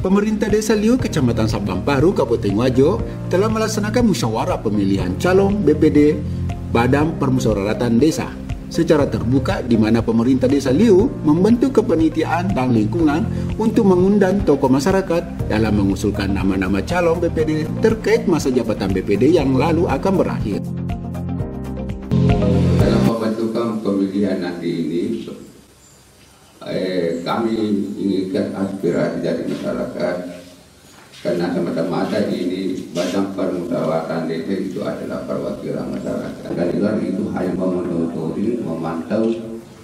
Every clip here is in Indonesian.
Pemerintah Desa Liu, Kecamatan Sabang Baru, Kabupaten Wajo telah melaksanakan musyawarah pemilihan calon BPD Badan Permusyawaratan Desa secara terbuka, di mana pemerintah Desa Liu membentuk kepanitiaan dan lingkungan untuk mengundang tokoh masyarakat dalam mengusulkan nama-nama calon BPD terkait masa jabatan BPD yang lalu akan berakhir. Dalam pembentukan pemilihan nanti ini, kami inginkan aspirasi dari masyarakat, karena semata-mata ini Badan Permusyawaratan Desa itu adalah perwakilan masyarakat. Dan itu hanya memonitoring, memantau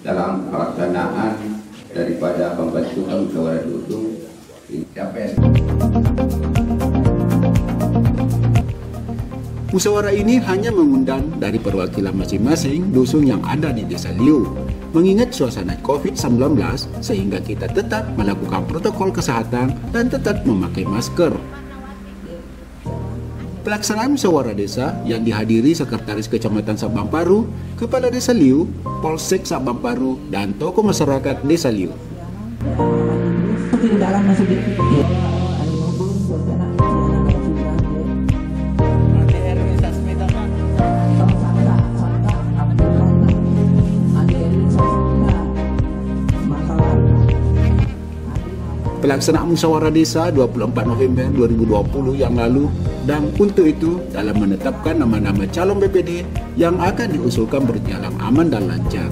dalam pelaksanaan daripada pembentukan musyawarah itu. Musyawarah ini hanya mengundang dari perwakilan masing-masing dusun yang ada di Desa Liu, mengingat suasana COVID-19 sehingga kita tetap melakukan protokol kesehatan dan tetap memakai masker. Pelaksanaan musyawarah desa yang dihadiri Sekretaris Kecamatan Sabang Baru, Kepala Desa Liu, Polsek Sabang Baru, dan tokoh masyarakat Desa Liu. Pelaksanaan musyawarah desa 24 November 2020 yang lalu, dan untuk itu dalam menetapkan nama-nama calon BPD yang akan diusulkan berjalan aman dan lancar,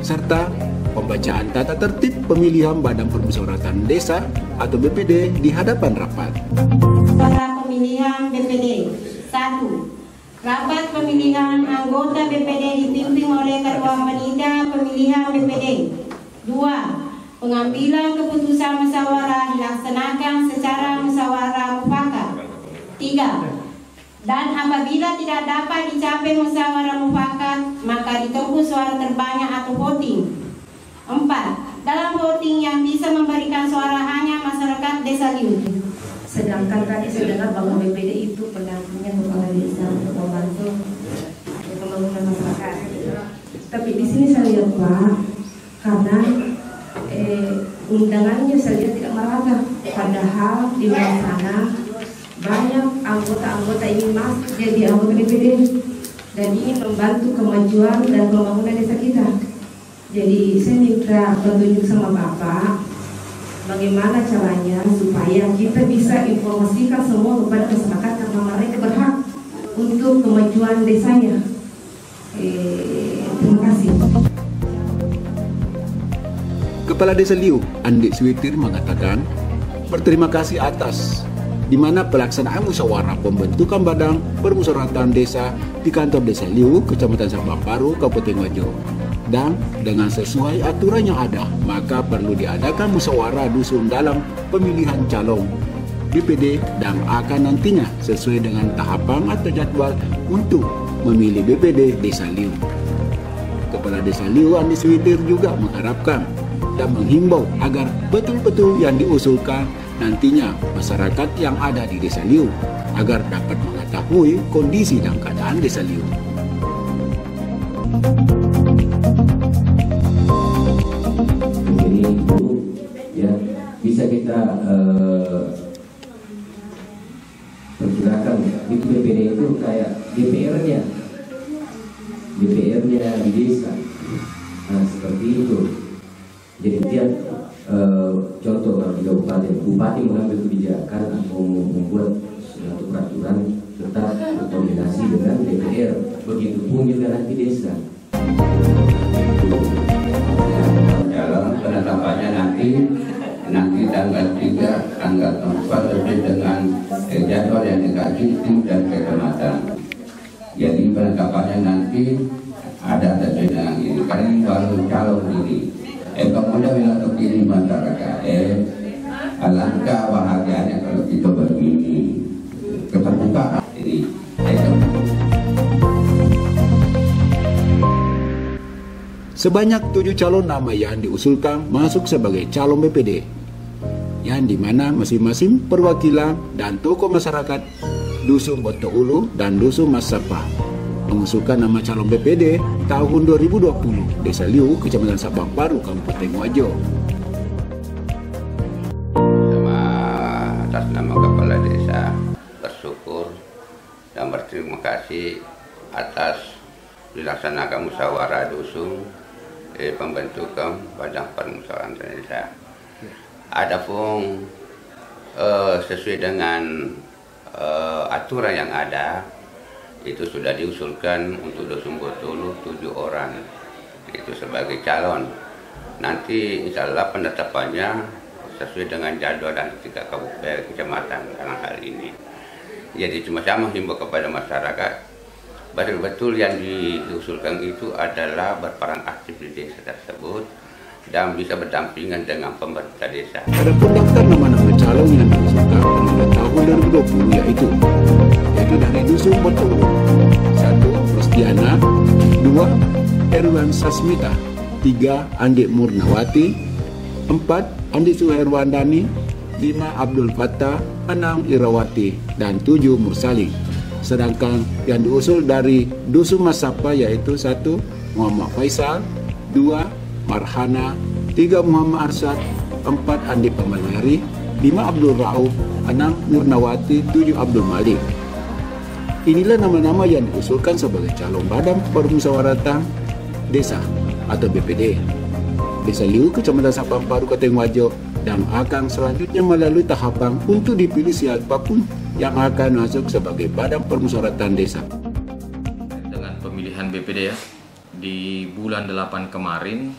serta pembacaan tata tertib pemilihan Badan Permusyawaratan Desa atau BPD di hadapan rapat. Para pemilihan BPD. 1. Rapat pemilihan anggota BPD dipimpin oleh Ketua Panitia Pemilihan BPD. 2. Pengambilan keputusan musyawarah dilaksanakan secara musyawarah mufakat. 3. Dan apabila tidak dapat dicapai musyawarah mufakat, maka ditempuh suara terbanyak atau voting. 4. Dalam voting yang bisa memberikan suara hanya masyarakat Desa Liu. Sedangkan tadi saya dengar bahwa BPD itu pendampingnya kepala desa untuk membantu pembangunan masyarakat. Tapi di sini saya lihat Pak, karena undangannya saja tidak merata, padahal di luar sana banyak anggota-anggota ini masuk jadi anggota BPD dan ingin membantu kemajuan dan pembangunan desa kita. Jadi saya minta petunjuk sama Bapak, bagaimana caranya supaya kita bisa informasikan semua kepada masyarakat karena mereka berhak untuk kemajuan desanya. Terima kasih. Kepala Desa Liu, Andi Switir, mengatakan berterima kasih atas di mana pelaksanaan musyawarah pembentukan Badan Permusyawaratan Desa di kantor Desa Liu, Kecamatan Sabang Baru, Kabupaten Wajo. Dan dengan sesuai aturan yang ada, maka perlu diadakan musyawarah dusun dalam pemilihan calon BPD dan akan nantinya sesuai dengan tahapan atau jadwal untuk memilih BPD Desa Liu. Kepala Desa Liu, Andi Switir, juga mengharapkan dan menghimbau agar betul-betul yang diusulkan nantinya masyarakat yang ada di Desa Liu agar dapat mengetahui kondisi dan keadaan Desa Liu. Jadi itu ya bisa kita perkirakan itu BPD itu kayak DPR-nya di desa. Nah seperti itu. Jadi tiap contoh di kabupaten, bupati mengambil kebijakan atau membuat suatu peraturan tetap berkoordinasi dengan DPR. Begitupun juga nanti desa. Dalam penetapannya nanti tanggal 3, tanggal 4 sesuai dengan jadwal yang dikasih tim dan kecamatan. Jadi penetapannya nanti ada sesuai dengan ini. Karena ini baru calon ini. Kemudian bila terpilih masyarakat, alangkah bahagianya kalau kita begini keterbukaan ini. Sebanyak 7 calon nama yang diusulkan masuk sebagai calon BPD, yang dimana masing-masing perwakilan dan tokoh masyarakat Dusun Boto Ulu dan Dusun Masapa mengusulkan nama calon BPD tahun 2020 Desa Liu, Kecamatan Sabang Baru, Kabupaten Wajo. Sama berterima kasih atas dilaksanakan musyawarah dusun pembentukan Badan Permusyawaratan Desa. Adapun sesuai dengan aturan yang ada, itu sudah diusulkan untuk Dusun Botolo 7 orang itu sebagai calon. Nanti insya Allah penetapannya sesuai dengan jadwal dan 3 kabupaten kecamatan dalam hal ini. Jadi cuma saya menghimbau kepada masyarakat, betul-betul yang diusulkan itu adalah berperan aktif di desa tersebut dan bisa berdampingan dengan pemerintah desa. Adapun daftar nama-nama calon yang diusulkan pada tahun 2020 yaitu dari Dusun Botolo 1. Rostiana, 2. Erwan Sasmita, 3. Andik Murnawati, 4. Andi Suherwandani, 5. Abdul Fattah, 6. Irawati, dan 7. Mursali. Sedangkan yang diusul dari Dusun Masapa yaitu 1. Muhammad Faisal, 2. Marhana, 3. Muhammad Arsyad, 4. Andi Pamanari, 5. Abdul Rauf, 6. Murnawati, 7. Abdul Malik. Inilah nama-nama yang diusulkan sebagai calon Badan Permusyawaratan Desa atau BPD Desa Liu, Kecamatan Sampamparu, Kabupaten Wajo, dan akan selanjutnya melalui tahapan untuk dipilih siapapun yang akan masuk sebagai Badan Permusyawaratan Desa. Dengan pemilihan BPD ya, di bulan 8 kemarin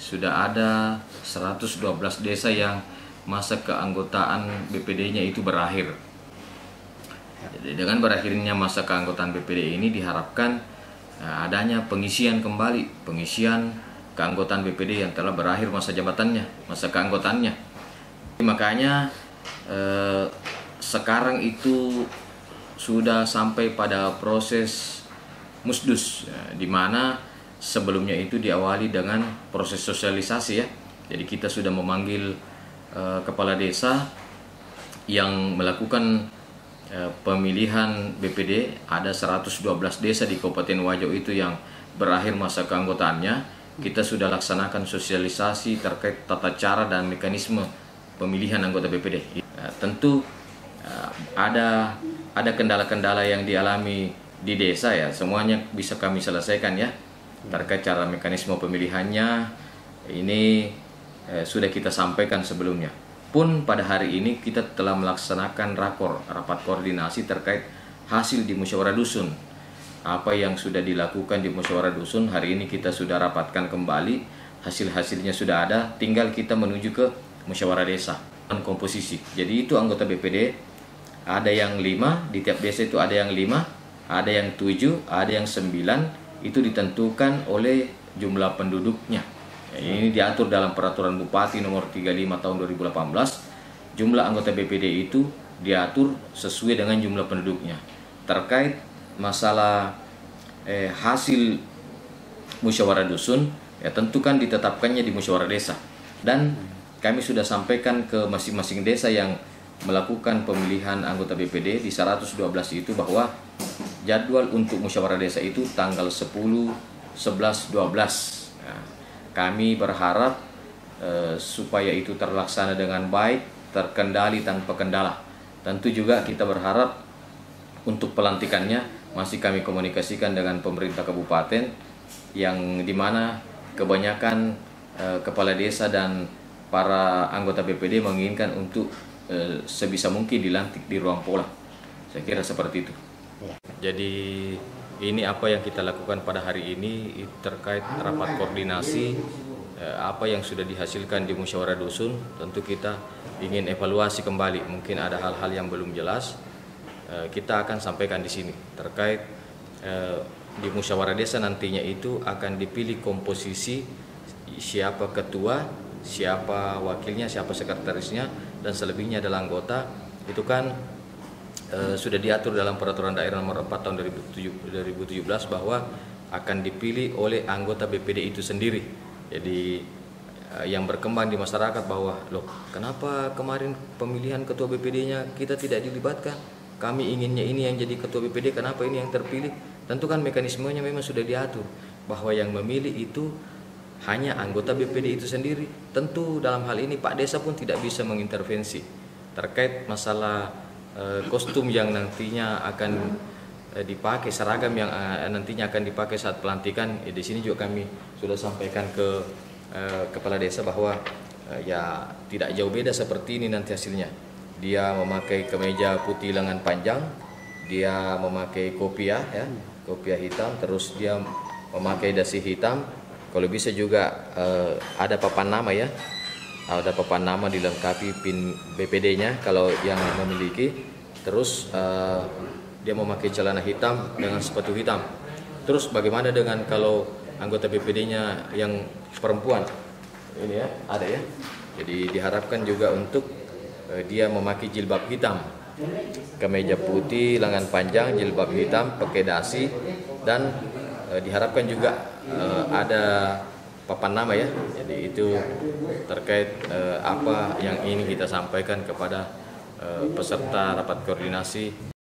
sudah ada 112 desa yang masa keanggotaan BPD-nya itu berakhir. Jadi dengan berakhirnya masa keanggotaan BPD ini diharapkan adanya pengisian keanggotaan BPD yang telah berakhir masa jabatannya, masa keanggotaannya. Makanya sekarang itu sudah sampai pada proses musdus, di mana sebelumnya itu diawali dengan proses sosialisasi ya. Jadi kita sudah memanggil kepala desa yang melakukan pemilihan BPD. Ada 112 desa di Kabupaten Wajo itu yang berakhir masa keanggotaannya. Kita sudah laksanakan sosialisasi terkait tata cara dan mekanisme pemilihan anggota BPD. Tentu ada kendala-kendala yang dialami di desa ya, semuanya bisa kami selesaikan ya. Terkait cara mekanisme pemilihannya ini sudah kita sampaikan sebelumnya. Pun pada hari ini kita telah melaksanakan rapat koordinasi terkait hasil di musyawarah dusun. Apa yang sudah dilakukan di musyawarah dusun hari ini kita sudah rapatkan kembali, hasil-hasilnya sudah ada, tinggal kita menuju ke musyawarah desa dan komposisi. Jadi itu anggota BPD ada yang 5, di tiap desa itu ada yang 5, ada yang 7, ada yang 9, itu ditentukan oleh jumlah penduduknya. Ini diatur dalam peraturan Bupati nomor 35 tahun 2018. Jumlah anggota BPD itu diatur sesuai dengan jumlah penduduknya. Terkait masalah hasil musyawarah dusun, ya tentu kan ditetapkannya di musyawarah desa. Dan kami sudah sampaikan ke masing-masing desa yang melakukan pemilihan anggota BPD di 112 itu bahwa jadwal untuk musyawarah desa itu tanggal 10, 11, 12. Nah, kami berharap supaya itu terlaksana dengan baik, terkendali tanpa kendala. Tentu juga kita berharap untuk pelantikannya masih kami komunikasikan dengan pemerintah kabupaten, yang dimana kebanyakan kepala desa dan para anggota BPD menginginkan untuk sebisa mungkin dilantik di ruang pola. Saya kira seperti itu. Jadi ini apa yang kita lakukan pada hari ini terkait rapat koordinasi, apa yang sudah dihasilkan di musyawarah dusun. Tentu kita ingin evaluasi kembali, mungkin ada hal-hal yang belum jelas, kita akan sampaikan di sini. Terkait di musyawarah desa nantinya itu akan dipilih komposisi, siapa ketua, siapa wakilnya, siapa sekretarisnya, dan selebihnya adalah anggota. Itu kan sudah diatur dalam peraturan daerah nomor 4 tahun 2017 bahwa akan dipilih oleh anggota BPD itu sendiri. Jadi yang berkembang di masyarakat bahwa loh, kenapa kemarin pemilihan ketua BPD-nya kita tidak dilibatkan? Kami inginnya ini yang jadi ketua BPD, kenapa ini yang terpilih? Tentu kan mekanismenya memang sudah diatur bahwa yang memilih itu hanya anggota BPD itu sendiri. Tentu dalam hal ini Pak Desa pun tidak bisa mengintervensi terkait masalah kostum yang nantinya akan dipakai seragam yang nantinya akan dipakai saat pelantikan. Di sini juga kami sudah sampaikan ke kepala desa bahwa ya tidak jauh beda seperti ini nanti hasilnya. Dia memakai kemeja putih lengan panjang, dia memakai kopiah ya, kopiah hitam, terus dia memakai dasi hitam. Kalau bisa juga ada papan nama ya, ada papan nama dilengkapi PIN BPD-nya kalau yang memiliki. Terus dia memakai celana hitam dengan sepatu hitam. Terus bagaimana dengan kalau anggota BPD-nya yang perempuan? Ini ya, ada ya. Jadi diharapkan juga untuk dia memakai jilbab hitam, kemeja putih, lengan panjang, jilbab hitam, pakai dasi, dan diharapkan juga ada papan nama ya. Jadi itu terkait apa yang ingin kita sampaikan kepada peserta rapat koordinasi